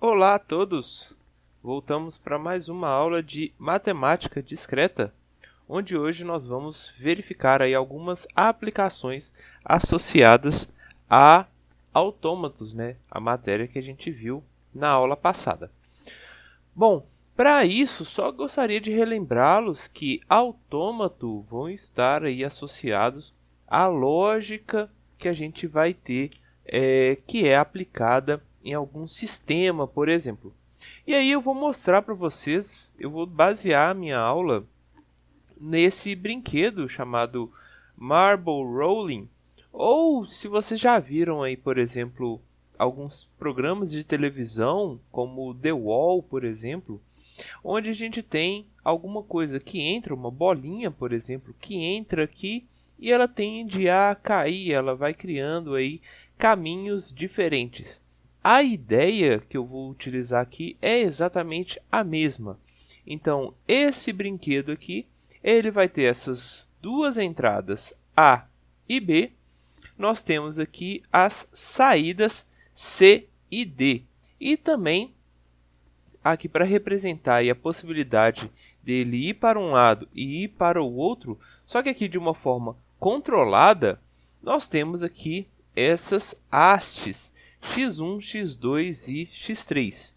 Olá a todos! Voltamos para mais uma aula de matemática discreta, onde hoje nós vamos verificar aí algumas aplicações associadas a autômatos, né? A matéria que a gente viu na aula passada. Bom, para isso, só gostaria de relembrá-los que autômato vão estar aí associados à lógica que a gente vai ter, que é aplicada em algum sistema, por exemplo. E aí eu vou mostrar para vocês, eu vou basear a minha aula nesse brinquedo chamado Marble Rolling, ou se vocês já viram aí, por exemplo, alguns programas de televisão, como The Wall, por exemplo, onde a gente tem alguma coisa que entra, uma bolinha, por exemplo, que entra aqui e ela tende a cair, ela vai criando aí caminhos diferentes. A ideia que eu vou utilizar aqui é exatamente a mesma. Então, esse brinquedo aqui, ele vai ter essas duas entradas A e B. Nós temos aqui as saídas C e D. E também, aqui para representar aí a possibilidade dele ir para um lado e ir para o outro, só que aqui de uma forma controlada, nós temos aqui essas hastes x1, x2 e x3.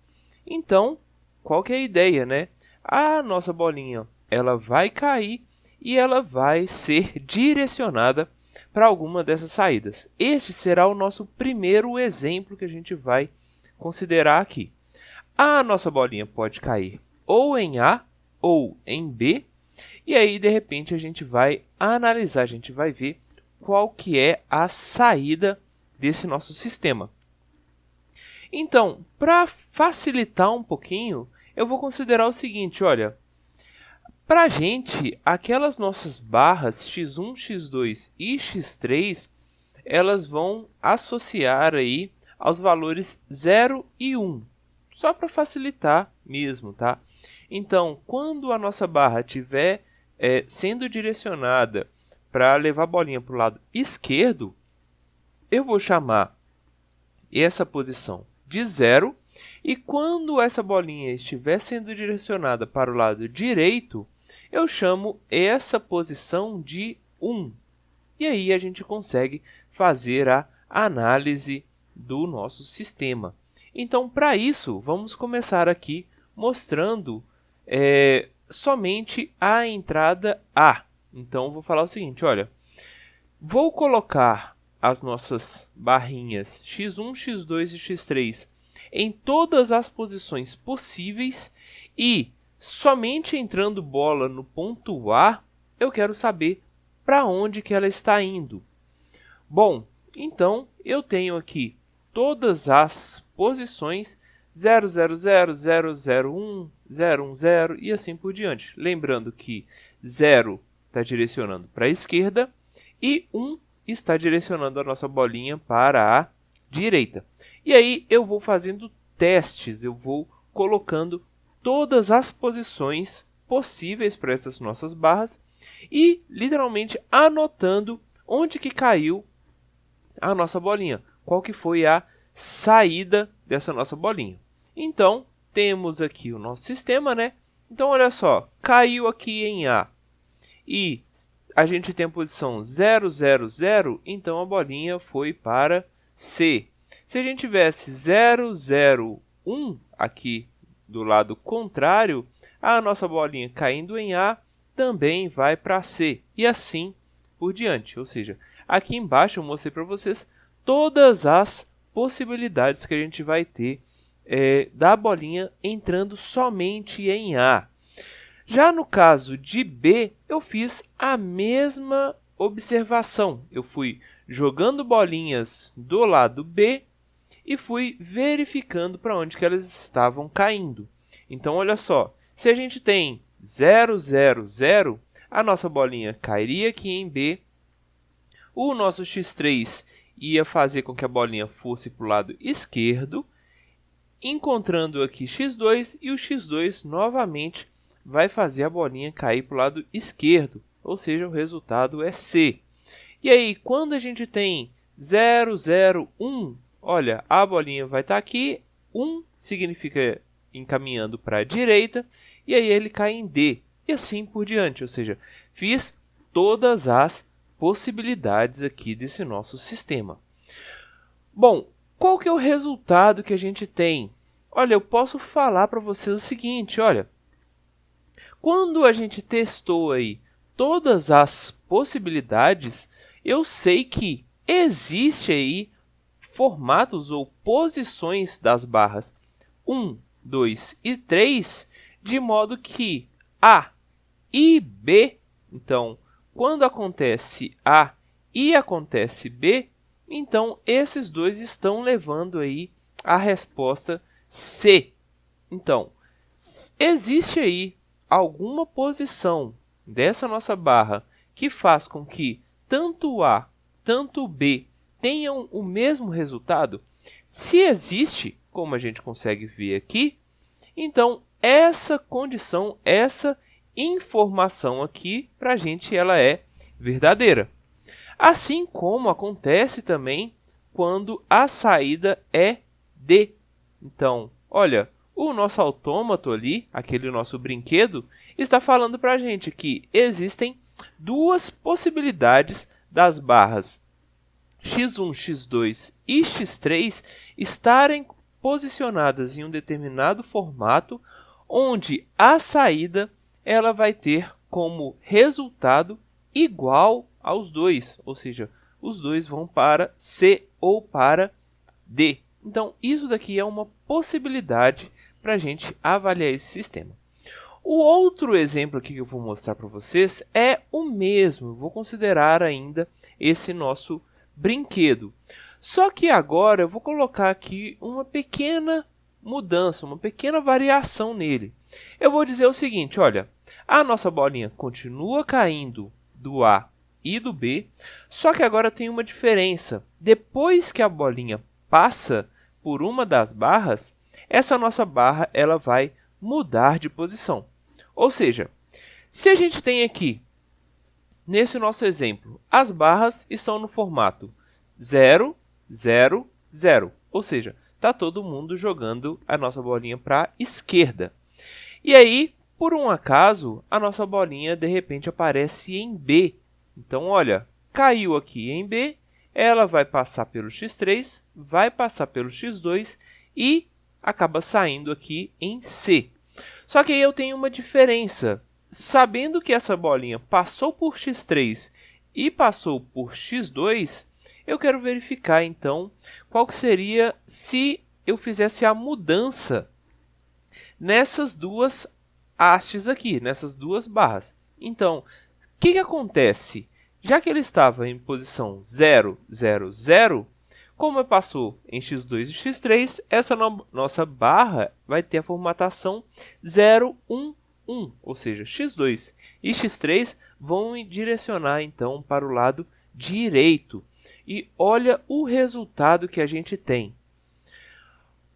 Então, qual que é a ideia, né? A nossa bolinha, ela vai cair e ela vai ser direcionada para alguma dessas saídas. Este será o nosso primeiro exemplo que a gente vai considerar aqui. A nossa bolinha pode cair ou em A ou em B, e aí de repente a gente vai analisar, a gente vai ver qual que é a saída desse nosso sistema. Então, para facilitar um pouquinho, eu vou considerar o seguinte, olha, para a gente, aquelas nossas barras x1, x2 e x3, elas vão associar aí aos valores 0 e 1, só para facilitar mesmo, tá? Então, quando a nossa barra estiver sendo direcionada para levar a bolinha para o lado esquerdo, eu vou chamar essa posição de 0, e quando essa bolinha estiver sendo direcionada para o lado direito, eu chamo essa posição de 1. E aí a gente consegue fazer a análise do nosso sistema. Então, para isso, vamos começar aqui mostrando somente a entrada A. Então, vou falar o seguinte, olha, vou colocar as nossas barrinhas x1, x2 e x3 em todas as posições possíveis e somente entrando bola no ponto A, eu quero saber para onde que ela está indo. Bom, então eu tenho aqui todas as posições 0, 0, 0, 0, 0, 1, 0, 1, 0 e assim por diante. Lembrando que 0 está direcionando para a esquerda e 1 está direcionando a nossa bolinha para a direita. E aí eu vou fazendo testes, eu vou colocando todas as posições possíveis para essas nossas barras e literalmente anotando onde que caiu a nossa bolinha, qual que foi a saída dessa nossa bolinha. Então, temos aqui o nosso sistema, né? Então, olha só, caiu aqui em A e a gente tem a posição 0, 0, 0, então a bolinha foi para C. Se a gente tivesse 0, 0, 1 aqui do lado contrário, a nossa bolinha caindo em A também vai para C e assim por diante. Ou seja, aqui embaixo eu mostrei para vocês todas as possibilidades que a gente vai ter da bolinha entrando somente em A. Já no caso de B, eu fiz a mesma observação. Eu fui jogando bolinhas do lado B e fui verificando para onde que elas estavam caindo. Então, olha só, se a gente tem 0, 0, 0, a nossa bolinha cairia aqui em B, o nosso x3 ia fazer com que a bolinha fosse para o lado esquerdo, encontrando aqui x2 e o x2 novamente vai fazer a bolinha cair para o lado esquerdo, ou seja, o resultado é C. E aí, quando a gente tem 0, 0, 1, olha, a bolinha vai estar aqui, 1 significa encaminhando para a direita, e aí ele cai em D, e assim por diante. Ou seja, fiz todas as possibilidades aqui desse nosso sistema. Bom, qual que é o resultado que a gente tem? Olha, eu posso falar para vocês o seguinte, olha, quando a gente testou aí todas as possibilidades, eu sei que existe aí formatos ou posições das barras 1, 2 e 3, de modo que A e B, então, quando acontece A e acontece B, então esses dois estão levando aí a resposta C. Então, existe aí alguma posição dessa nossa barra que faz com que tanto A, tanto B tenham o mesmo resultado? Se existe, como a gente consegue ver aqui, então essa condição, essa informação aqui, para a gente ela é verdadeira. Assim como acontece também quando a saída é D. Então, olha, o nosso autômato ali, aquele nosso brinquedo, está falando para a gente que existem duas possibilidades das barras x1, x2 e x3 estarem posicionadas em um determinado formato, onde a saída ela vai ter como resultado igual aos dois, ou seja, os dois vão para C ou para D. Então, isso daqui é uma possibilidade para a gente avaliar esse sistema. O outro exemplo aqui que eu vou mostrar para vocês é o mesmo. Eu vou considerar ainda esse nosso brinquedo. Só que agora eu vou colocar aqui uma pequena mudança, uma pequena variação nele. Eu vou dizer o seguinte, olha, a nossa bolinha continua caindo do A e do B, só que agora tem uma diferença. Depois que a bolinha passa por uma das barras, essa nossa barra ela vai mudar de posição. Ou seja, se a gente tem aqui, nesse nosso exemplo, as barras estão no formato 0, 0, 0. Ou seja, está todo mundo jogando a nossa bolinha para a esquerda. E aí, por um acaso, a nossa bolinha de repente aparece em B. Então, olha, caiu aqui em B, ela vai passar pelo x3, vai passar pelo x2 e acaba saindo aqui em C. Só que aí eu tenho uma diferença. Sabendo que essa bolinha passou por x3 e passou por x2, eu quero verificar então qual que seria se eu fizesse a mudança nessas duas hastes aqui, nessas duas barras. Então, o que acontece? Já que ele estava em posição 0, 0, 0, como passou em x2 e x3, essa nossa barra vai ter a formatação 0, 1, 1, ou seja, x2 e x3 vão direcionar então para o lado direito. E olha o resultado que a gente tem.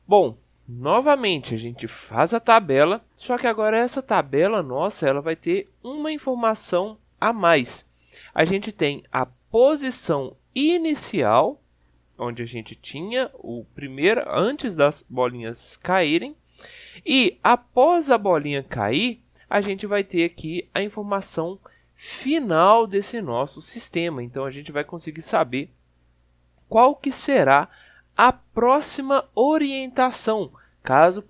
Bom, novamente a gente faz a tabela, só que agora essa tabela nossa ela vai ter uma informação a mais. A gente tem a posição inicial, onde a gente tinha o primeiro antes das bolinhas caírem, e após a bolinha cair, a gente vai ter aqui a informação final desse nosso sistema. Então a gente vai conseguir saber qual que será a próxima orientação, caso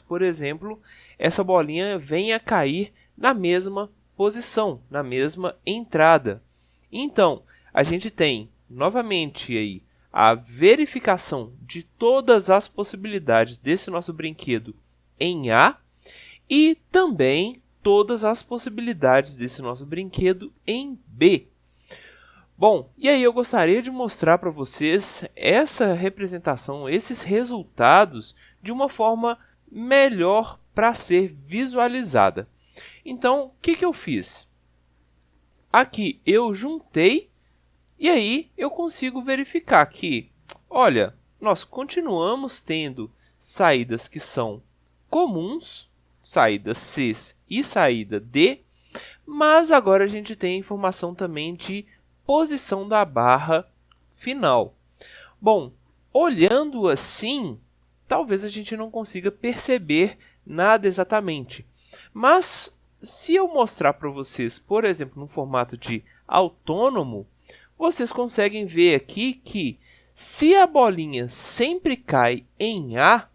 por exemplo, essa bolinha venha a cair na mesma posição, na mesma entrada. Então, a gente tem novamente aí a verificação de todas as possibilidades desse nosso brinquedo em A e também todas as possibilidades desse nosso brinquedo em B. Bom, e aí eu gostaria de mostrar para vocês essa representação, esses resultados de uma forma melhor para ser visualizada. Então, o que eu fiz? Aqui eu juntei e aí eu consigo verificar que, olha, nós continuamos tendo saídas que são comuns, saída C e saída D, mas agora a gente tem informação também de posição da barra final. Bom, olhando assim, talvez a gente não consiga perceber nada exatamente. Mas se eu mostrar para vocês, por exemplo, no formato de autônomo, vocês conseguem ver aqui que se a bolinha sempre cai em A,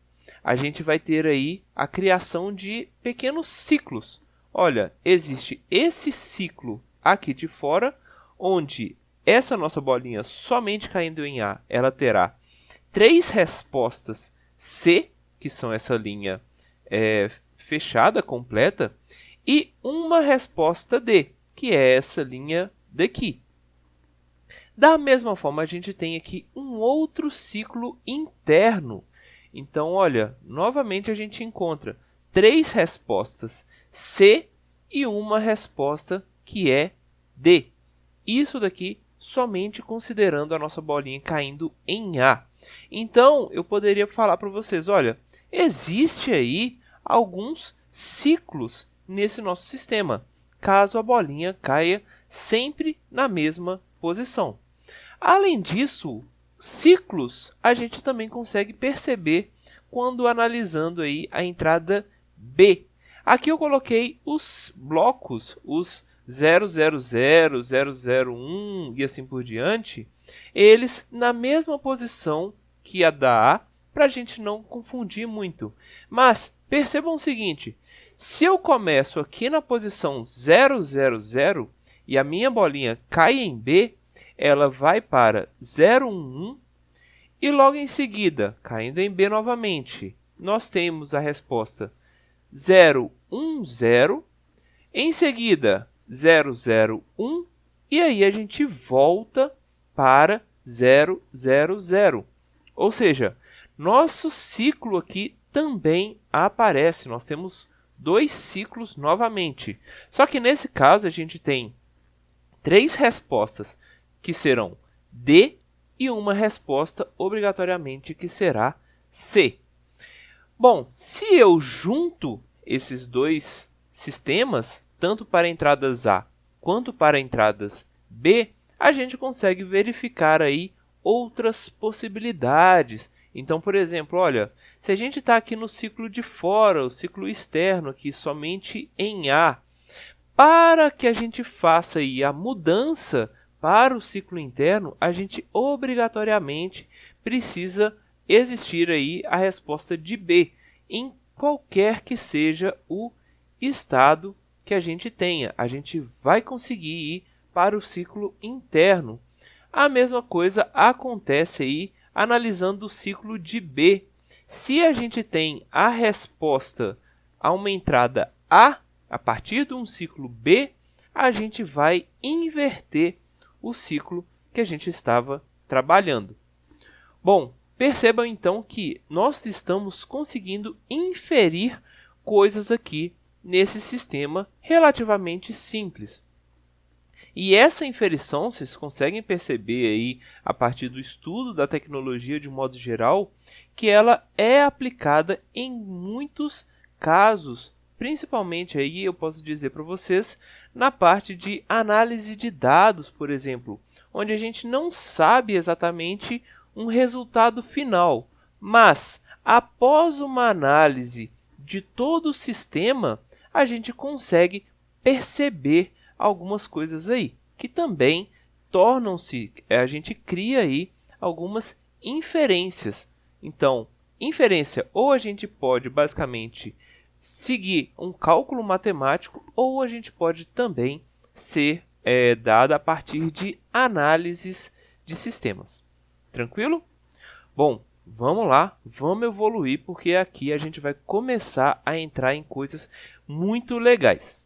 a gente vai ter aí a criação de pequenos ciclos. Olha, existe esse ciclo aqui de fora, onde essa nossa bolinha somente caindo em A, ela terá 3 respostas C, que são essa linha fechada, completa, e uma resposta D, que é essa linha daqui. Da mesma forma, a gente tem aqui um outro ciclo interno. Então, olha, novamente a gente encontra 3 respostas C e uma resposta que é D. Isso daqui somente considerando a nossa bolinha caindo em A. Então, eu poderia falar para vocês, olha, existe aí alguns ciclos nesse nosso sistema, caso a bolinha caia sempre na mesma posição. Além disso, ciclos a gente também consegue perceber quando analisando aí a entrada B. Aqui eu coloquei os blocos, os 000, 001 e assim por diante, eles na mesma posição que a da A, para a gente não confundir muito. Mas percebam o seguinte, se eu começo aqui na posição 000 e a minha bolinha cai em B, ela vai para 011 e logo em seguida, caindo em B novamente, nós temos a resposta 010, em seguida 001 e aí a gente volta para 000. Ou seja, nosso ciclo aqui também aparece, nós temos 2 ciclos novamente. Só que nesse caso a gente tem 3 respostas que serão D e uma resposta obrigatoriamente que será C. Bom, se eu junto esses 2 sistemas, tanto para entradas A quanto para entradas B, a gente consegue verificar aí outras possibilidades. Então, por exemplo, olha, se a gente está aqui no ciclo de fora, o ciclo externo aqui somente em A, para que a gente faça aí a mudança para o ciclo interno, a gente obrigatoriamente precisa existir aí a resposta de B, em qualquer que seja o estado que a gente tenha. A gente vai conseguir ir para o ciclo interno. A mesma coisa acontece aí analisando o ciclo de B. Se a gente tem a resposta a uma entrada A partir de um ciclo B, a gente vai inverter o ciclo que a gente estava trabalhando. Bom, percebam então que nós estamos conseguindo inferir coisas aqui nesse sistema relativamente simples. E essa inferição, vocês conseguem perceber aí, a partir do estudo da tecnologia de um modo geral, que ela é aplicada em muitos casos, principalmente aí eu posso dizer para vocês, na parte de análise de dados, por exemplo, onde a gente não sabe exatamente um resultado final, mas após uma análise de todo o sistema, a gente consegue perceber algumas coisas aí, que também tornam-se, a gente cria aí algumas inferências. Então, inferência ou a gente pode basicamente seguir um cálculo matemático ou a gente pode também ser dada a partir de análises de sistemas. Tranquilo? Bom, vamos lá, vamos evoluir porque aqui a gente vai começar a entrar em coisas muito legais.